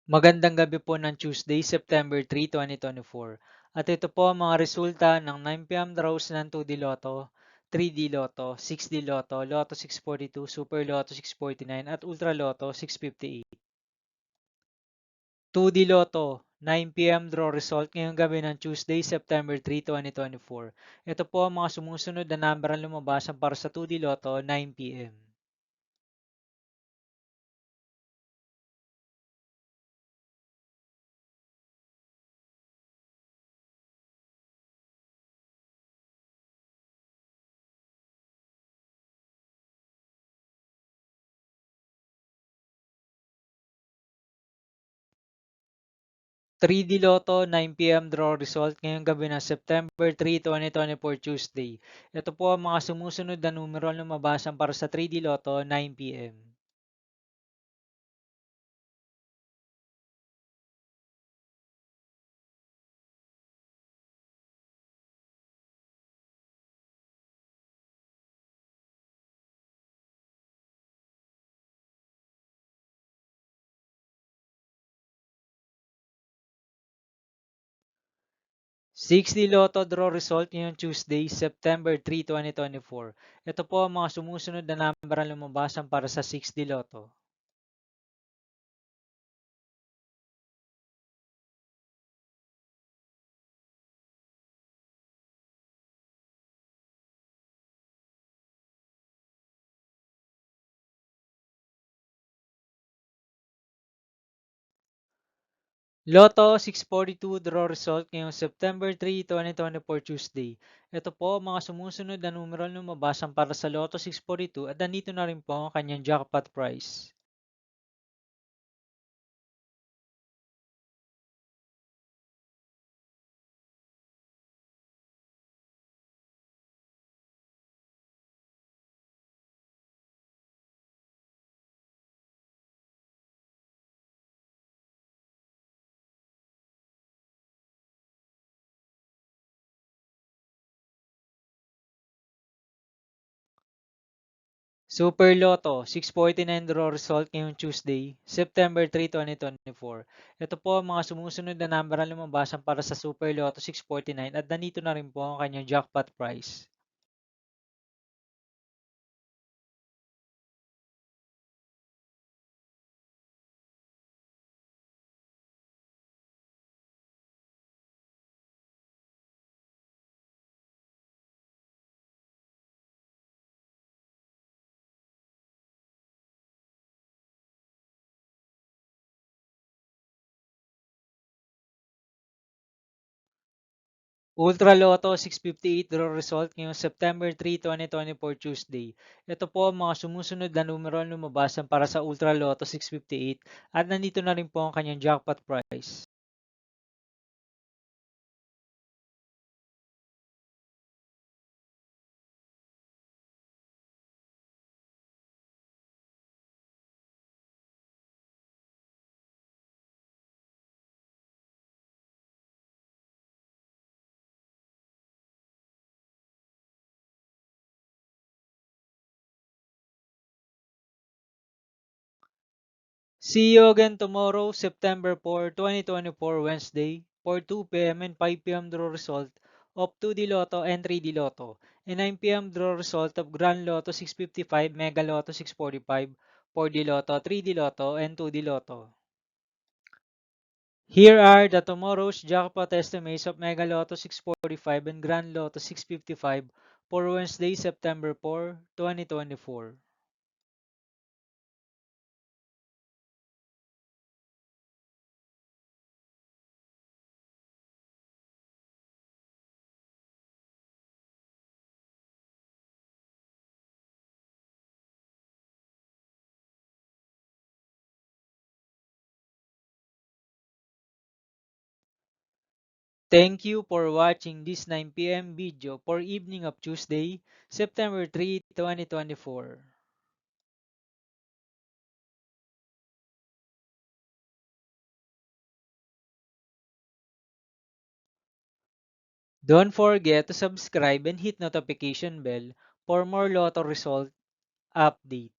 Magandang gabi po ng Tuesday, September 3, 2024. At ito po ang mga resulta ng 9 p.m. draws ng 2D Lotto, 3D Lotto, 6D Lotto, Lotto 642, Super Lotto 649 at Ultra Lotto 658. 2D Lotto, 9 p.m. draw result ngayong gabi ng Tuesday, September 3, 2024. Ito po ang mga sumusunod na number ang lumabasan para sa 2D Lotto 9 p.m. 3D Lotto 9 p.m. draw result ngayong gabi ng September 3, 2024 Tuesday. Ito po ang mga sumusunod na numero na lumabasan para sa 3D Lotto 9 p.m. 6D Lotto draw result ngayong Tuesday, September 3, 2024. Ito po ang mga sumusunod na number na lumabasan para sa 6D Lotto. Lotto 642 draw result ngayong September 3, 2024 Tuesday. Ito po ang mga sumusunod na numero na lumabasan para sa Lotto 642 at nandito na rin po ang kanyang jackpot price. Super Lotto 649 draw result ngayong Tuesday, September 3, 2024. Ito po ang mga sumusunod na number na lumabasan para sa Super Lotto 649 at nandito na rin po ang kanyang jackpot price. Ultra Lotto 658 draw result ngayong September 3, 2024 Tuesday. Ito po ang mga sumusunod na numero na lumabasan para sa Ultra Lotto 658 at nandito na rin po ang kanyang jackpot price. See you again tomorrow, September 4, 2024, Wednesday, for 2 p.m. and 5 p.m. draw result of 2D Lotto and 3D Lotto, and 9 p.m. draw result of Grand Lotto 655, Mega Lotto 645, 4D Lotto, 3D Lotto, and 2D Lotto. Here are the tomorrow's jackpot estimates of Mega Lotto 645 and Grand Lotto 655 for Wednesday, September 4, 2024. Thank you for watching this 9 p.m. video for evening of Tuesday, September 3, 2024. Don't forget to subscribe and hit notification bell for more Lotto result update.